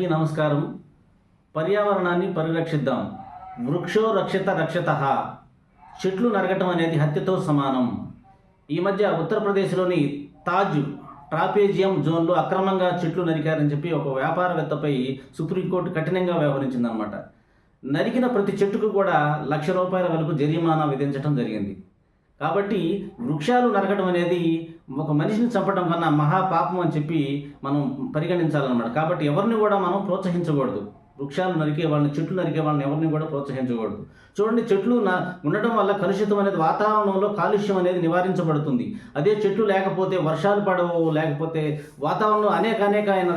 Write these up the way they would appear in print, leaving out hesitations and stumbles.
అందరికీ నమస్కారం. పర్యావరణాన్ని పరిరక్షిద్దాం. వృక్షో రక్షిత రక్షతః. చెట్లు నరకటం అనేది హత్యతో సమానం. ఈ మధ్య ఉత్తరప్రదేశ్లోని తాజ్ ట్రాపెజియం జోన్లో అక్రమంగా చెట్లు నరికారని చెప్పి ఒక వ్యాపారవేత్తపై సుప్రీంకోర్టు కఠినంగా వ్యవహరించిందనమాట. నరికిన ప్రతి చెట్టుకు కూడా ₹1,00,000 వరకు జరిమానా విధించడం జరిగింది. కాబట్టి వృక్షాలు నరకడం అనేది ఒక మనిషిని చంపడం కన్నా మహాపాపం అని చెప్పి మనం పరిగణించాలన్నమాట. కాబట్టి ఎవరిని కూడా మనం ప్రోత్సహించకూడదు. వృక్షాలు నరికే వాళ్ళని, చెట్లు నరికే వాళ్ళని ఎవరిని కూడా ప్రోత్సహించకూడదు. చూడండి, చెట్లు ఉండటం వల్ల కలుషితం అనేది, వాతావరణంలో కాలుష్యం అనేది నివారించబడుతుంది. అదే చెట్లు లేకపోతే వర్షాలు పడవు, లేకపోతే వాతావరణంలో అనేక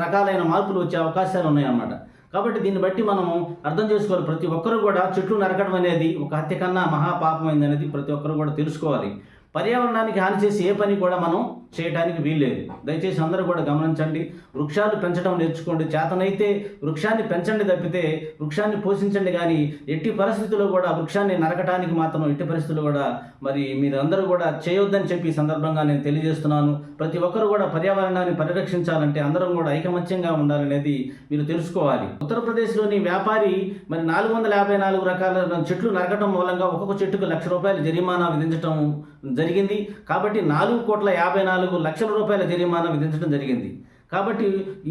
రకాలైన మార్పులు వచ్చే అవకాశాలు ఉన్నాయన్నమాట. కాబట్టి దీన్ని బట్టి మనం అర్థం చేసుకోవాలి. ప్రతి ఒక్కరూ కూడా చెట్లు నరకడం అనేది ఒక హత్య కన్నా మహాపాపమైంది అనేది ప్రతి ఒక్కరూ కూడా తెలుసుకోవాలి. పర్యావరణానికి హాని చేసి ఏ పని కూడా మనం చేయడానికి వీల్లేదు. దయచేసి అందరూ కూడా గమనించండి. వృక్షాలు పెంచడం నేర్చుకోండి. చేతనైతే వృక్షాన్ని పెంచండి తప్పితే వృక్షాన్ని పోషించండి. కానీ ఎట్టి పరిస్థితుల్లో కూడా వృక్షాన్ని నరకటానికి మాత్రం ఎట్టి పరిస్థితుల్లో కూడా మరి మీరందరూ కూడా చేయొద్దని చెప్పి ఈ సందర్భంగా నేను తెలియజేస్తున్నాను. ప్రతి ఒక్కరు కూడా పర్యావరణాన్ని పరిరక్షించాలంటే అందరం కూడా ఐకమత్యంగా ఉండాలనేది మీరు తెలుసుకోవాలి. ఉత్తరప్రదేశ్లోని వ్యాపారి మరి 454 రకాల చెట్లు నరకటం మూలంగా ఒక్కొక్క చెట్టుకు ₹1,00,000 జరిమానా విధించడం జరిగింది. కాబట్టి ₹4,54,00,000 జరిమానా విధించడం జరిగింది. కాబట్టి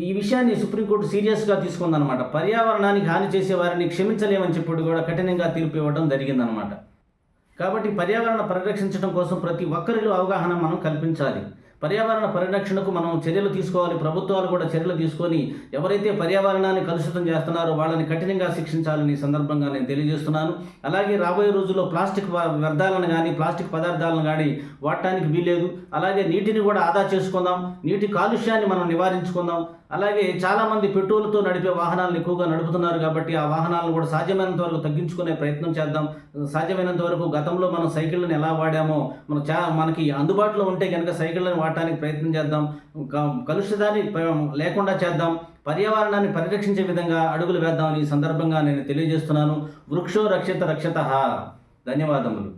ఈ విషయాన్ని సుప్రీంకోర్టు సీరియస్గా తీసుకుందనమాట. పర్యావరణానికి హాని చేసే వారిని క్షమించలేమని చెప్పి కూడా కఠినంగా తీర్పు ఇవ్వడం జరిగిందనమాట. కాబట్టి పర్యావరణ పరిరక్షించడం కోసం ప్రతి ఒక్కరిలో అవగాహన మనం కల్పించాలి. పర్యావరణ పరిరక్షణకు మనం చర్యలు తీసుకోవాలి. ప్రభుత్వాలు కూడా చర్యలు తీసుకొని ఎవరైతే పర్యావరణాన్ని కలుషితం చేస్తున్నారో వాళ్ళని కఠినంగా శిక్షించాలని సందర్భంగా నేను తెలియజేస్తున్నాను. అలాగే రాబోయే రోజుల్లో ప్లాస్టిక్ వ్యర్థాలను కానీ, ప్లాస్టిక్ పదార్థాలను కానీ వాడటానికి వీల్లేదు. అలాగే నీటిని కూడా ఆదా చేసుకుందాం. నీటి కాలుష్యాన్ని మనం నివారించుకుందాం. అలాగే చాలామంది పెట్రోల్తో నడిపే వాహనాలను ఎక్కువగా నడుపుతున్నారు. కాబట్టి ఆ వాహనాలను కూడా సాధ్యమైనంత వరకు తగ్గించుకునే ప్రయత్నం చేద్దాం. సాధ్యమైనంత వరకు గతంలో మనం సైకిళ్ళని ఎలా వాడామో మనకి అందుబాటులో ఉంటే కనుక సైకిళ్ళని వాడటానికి ప్రయత్నం చేద్దాం. కలుషితాన్ని లేకుండా చేద్దాం. పర్యావరణాన్ని పరిరక్షించే విధంగా అడుగులు వేద్దామని ఈ సందర్భంగా నేను తెలియజేస్తున్నాను. వృక్షో రక్షిత రక్షతః. ధన్యవాదములు.